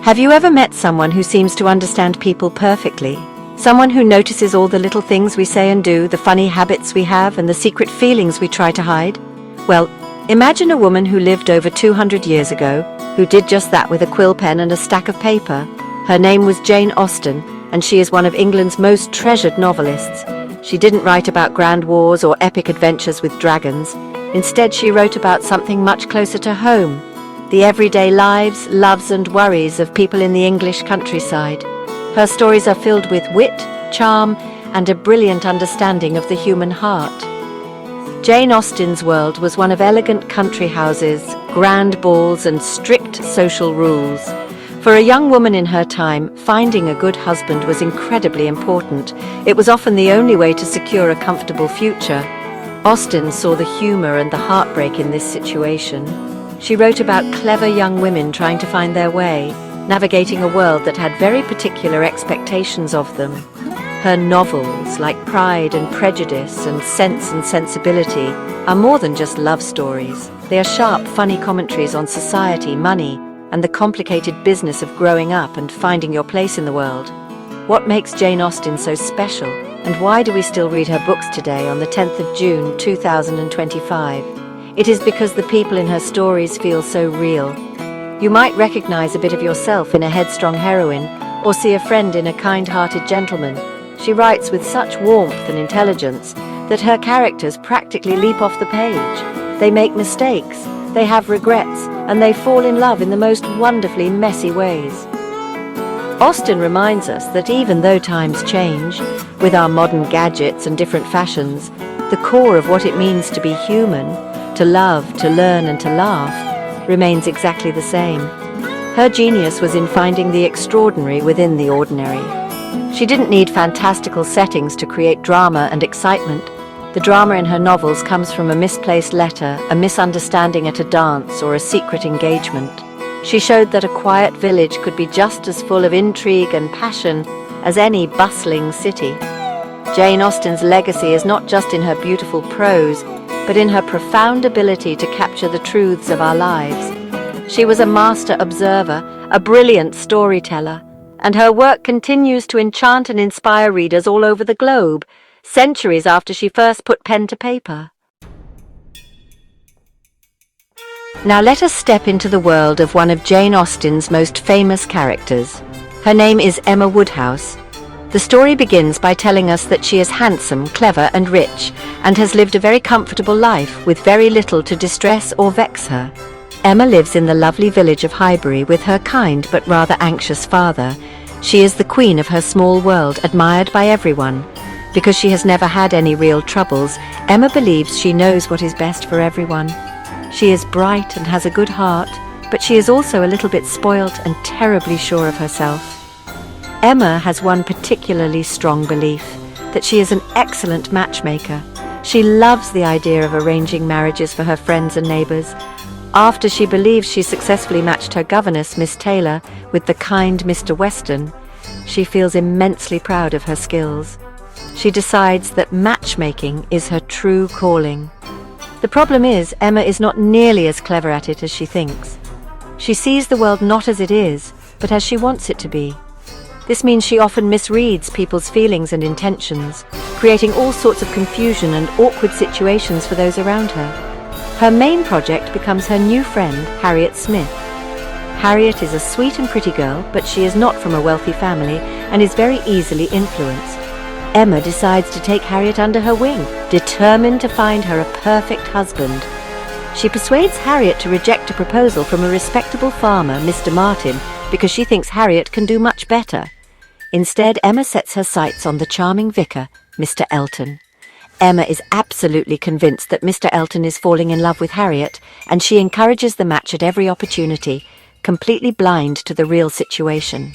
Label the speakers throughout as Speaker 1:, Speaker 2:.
Speaker 1: Have you ever met someone who seems to understand people perfectly? Someone who notices all the little things we say and do, the funny habits we have, and the secret feelings we try to hide? Well, imagine a woman who lived over 200 years ago, who did just that with a quill pen and a stack of paper. Her name was Jane Austen, and she is one of England's most treasured novelists. She didn't write about grand wars or epic adventures with dragons. Instead, she wrote about something much closer to home, the everyday lives, loves and worries of people in the English countryside. Her stories are filled with wit, charm, and a brilliant understanding of the human heart. Jane Austen's world was one of elegant country houses, grand balls, and strict social rules. For a young woman in her time, finding a good husband was incredibly important. It was often the only way to secure a comfortable future. Austen saw the humor and the heartbreak in this situation. She wrote about clever young women trying to find their way, navigating a world that had very particular expectations of them. Her novels, like Pride and Prejudice and Sense and Sensibility, are more than just love stories. They are sharp, funny commentaries on society, money, and the complicated business of growing up and finding your place in the world. What makes Jane Austen so special, and why do we still read her books today on the 10th of June 2025? It is because the people in her stories feel so real. You might recognize a bit of yourself in a headstrong heroine, or see a friend in a kind-hearted gentleman. She writes with such warmth and intelligence that her characters practically leap off the page. They make mistakes, they have regrets, and they fall in love in the most wonderfully messy ways. Austen reminds us that even though times change, with our modern gadgets and different fashions, the core of what it means to be human, to love, to learn, and to laugh, remains exactly the same. Her genius was in finding the extraordinary within the ordinary. She didn't need fantastical settings to create drama and excitement. The drama in her novels comes from a misplaced letter, a misunderstanding at a dance, or a secret engagement. She showed that a quiet village could be just as full of intrigue and passion as any bustling city. Jane Austen's legacy is not just in her beautiful prose, but in her profound ability to capture the truths of our lives. She was a master observer, a brilliant storyteller, and her work continues to enchant and inspire readers all over the globe, centuries after she first put pen to paper. Now let us step into the world of one of Jane Austen's most famous characters. Her name is Emma Woodhouse. The story begins by telling us that she is handsome, clever, and rich, and has lived a very comfortable life with very little to distress or vex her. Emma lives in the lovely village of Highbury with her kind but rather anxious father. She is the queen of her small world, admired by everyone. Because she has never had any real troubles, Emma believes she knows what is best for everyone. She is bright and has a good heart, but she is also a little bit spoilt and terribly sure of herself. Emma has one particularly strong belief, that she is an excellent matchmaker. She loves the idea of arranging marriages for her friends and neighbours. After she believes she successfully matched her governess, Miss Taylor, with the kind Mr. Weston, she feels immensely proud of her skills. She decides that matchmaking is her true calling. The problem is, Emma is not nearly as clever at it as she thinks. She sees the world not as it is, but as she wants it to be. This means she often misreads people's feelings and intentions, creating all sorts of confusion and awkward situations for those around her. Her main project becomes her new friend, Harriet Smith. Harriet is a sweet and pretty girl, but she is not from a wealthy family and is very easily influenced. Emma decides to take Harriet under her wing, determined to find her a perfect husband. She persuades Harriet to reject a proposal from a respectable farmer, Mr. Martin, because she thinks Harriet can do much better. Instead, Emma sets her sights on the charming vicar, Mr. Elton. Emma is absolutely convinced that Mr. Elton is falling in love with Harriet, and she encourages the match at every opportunity, completely blind to the real situation.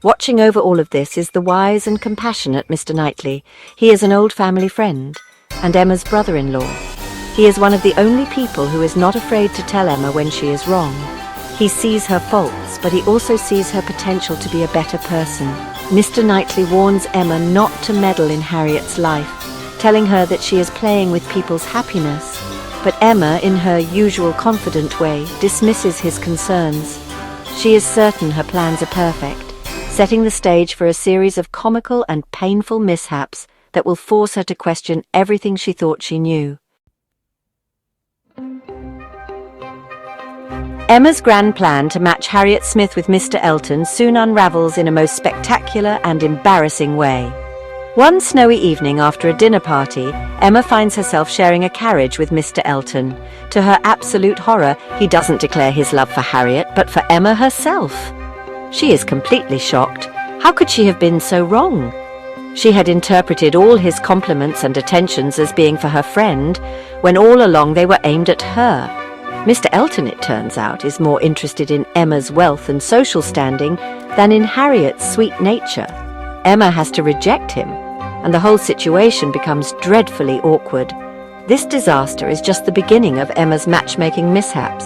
Speaker 1: Watching over all of this is the wise and compassionate Mr. Knightley. He is an old family friend, and Emma's brother-in-law. He is one of the only people who is not afraid to tell Emma when she is wrong. He sees her faults, but he also sees her potential to be a better person. Mr. Knightley warns Emma not to meddle in Harriet's life, telling her that she is playing with people's happiness. But Emma, in her usual confident way, dismisses his concerns. She is certain her plans are perfect, setting the stage for a series of comical and painful mishaps that will force her to question everything she thought she knew. Emma's grand plan to match Harriet Smith with Mr. Elton soon unravels in a most spectacular and embarrassing way. One snowy evening after a dinner party, Emma finds herself sharing a carriage with Mr. Elton. To her absolute horror, he doesn't declare his love for Harriet, but for Emma herself. She is completely shocked. How could she have been so wrong? She had interpreted all his compliments and attentions as being for her friend, when all along they were aimed at her. Mr. Elton, it turns out, is more interested in Emma's wealth and social standing than in Harriet's sweet nature. Emma has to reject him, and the whole situation becomes dreadfully awkward. This disaster is just the beginning of Emma's matchmaking mishaps.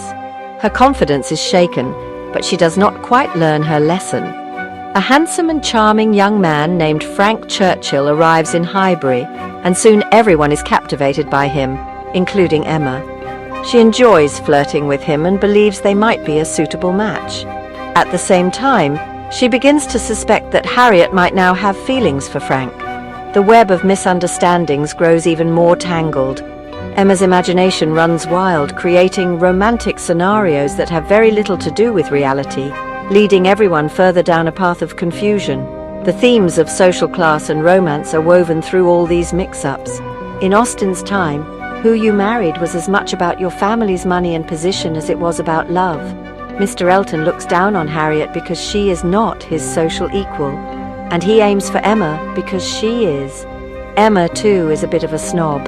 Speaker 1: Her confidence is shaken, but she does not quite learn her lesson. A handsome and charming young man named Frank Churchill arrives in Highbury, and soon everyone is captivated by him, including Emma. She enjoys flirting with him and believes they might be a suitable match. At the same time, she begins to suspect that Harriet might now have feelings for Frank. The web of misunderstandings grows even more tangled. Emma's imagination runs wild, creating romantic scenarios that have very little to do with reality, leading everyone further down a path of confusion. The themes of social class and romance are woven through all these mix-ups. In Austen's time, who you married was as much about your family's money and position as it was about love. Mr. Elton looks down on Harriet because she is not his social equal, and he aims for Emma because she is. Emma, too, is a bit of a snob.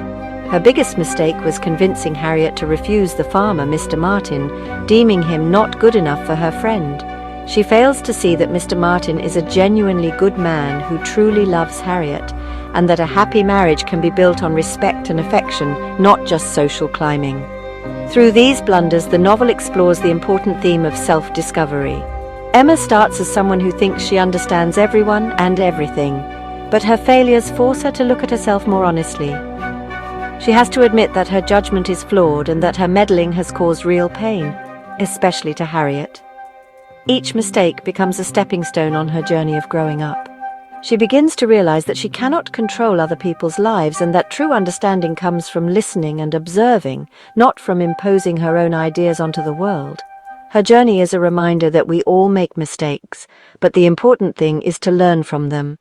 Speaker 1: Her biggest mistake was convincing Harriet to refuse the farmer, Mr. Martin, deeming him not good enough for her friend. She fails to see that Mr. Martin is a genuinely good man who truly loves Harriet, and that a happy marriage can be built on respect and affection, not just social climbing. Through these blunders, the novel explores the important theme of self-discovery. Emma starts as someone who thinks she understands everyone and everything, but her failures force her to look at herself more honestly. She has to admit that her judgment is flawed and that her meddling has caused real pain, especially to Harriet. Each mistake becomes a stepping stone on her journey of growing up. She begins to realize that she cannot control other people's lives and that true understanding comes from listening and observing, not from imposing her own ideas onto the world. Her journey is a reminder that we all make mistakes, but the important thing is to learn from them.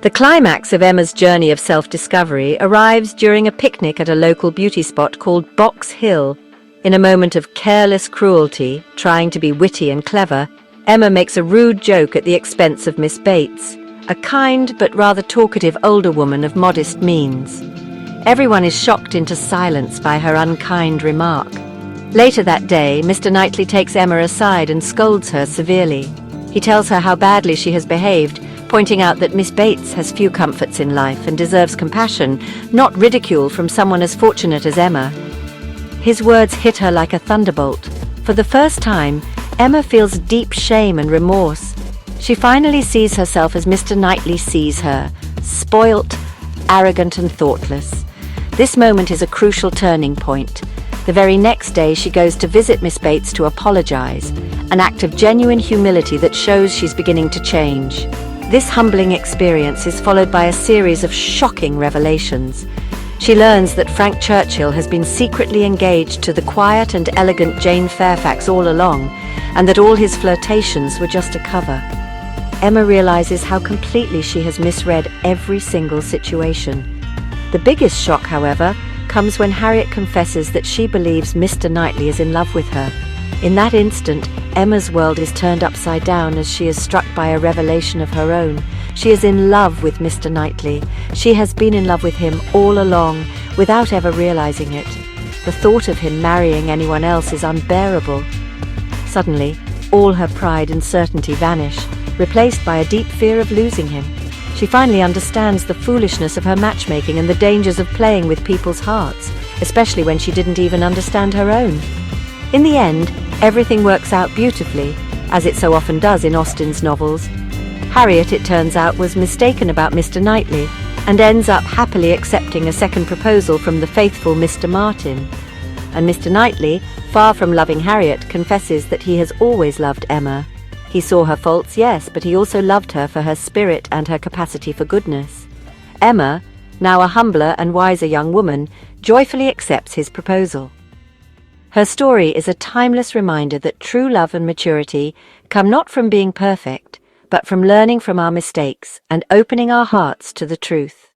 Speaker 1: The climax of Emma's journey of self-discovery arrives during a picnic at a local beauty spot called Box Hill. In a moment of careless cruelty, trying to be witty and clever, Emma makes a rude joke at the expense of Miss Bates, a kind but rather talkative older woman of modest means. Everyone is shocked into silence by her unkind remark. Later that day, Mr. Knightley takes Emma aside and scolds her severely. He tells her how badly she has behaved, pointing out that Miss Bates has few comforts in life and deserves compassion, not ridicule from someone as fortunate as Emma. His words hit her like a thunderbolt. For the first time, Emma feels deep shame and remorse. She finally sees herself as Mr. Knightley sees her, spoilt, arrogant and thoughtless. This moment is a crucial turning point. The very next day she goes to visit Miss Bates to apologize, an act of genuine humility that shows she's beginning to change. This humbling experience is followed by a series of shocking revelations. She learns that Frank Churchill has been secretly engaged to the quiet and elegant Jane Fairfax all along, and that all his flirtations were just a cover. Emma realizes how completely she has misread every single situation. The biggest shock, however, comes when Harriet confesses that she believes Mr. Knightley is in love with her. In that instant, Emma's world is turned upside down as she is struck by a revelation of her own. She is in love with Mr. Knightley. She has been in love with him all along, without ever realizing it. The thought of him marrying anyone else is unbearable. Suddenly, all her pride and certainty vanish, replaced by a deep fear of losing him. She finally understands the foolishness of her matchmaking and the dangers of playing with people's hearts, especially when she didn't even understand her own. In the end, everything works out beautifully, as it so often does in Austen's novels. Harriet, it turns out, was mistaken about Mr. Knightley, and ends up happily accepting a second proposal from the faithful Mr. Martin. And Mr. Knightley, far from loving Harriet, confesses that he has always loved Emma. He saw her faults, yes, but he also loved her for her spirit and her capacity for goodness. Emma, now a humbler and wiser young woman, joyfully accepts his proposal. Her story is a timeless reminder that true love and maturity come not from being perfect, but from learning from our mistakes and opening our hearts to the truth.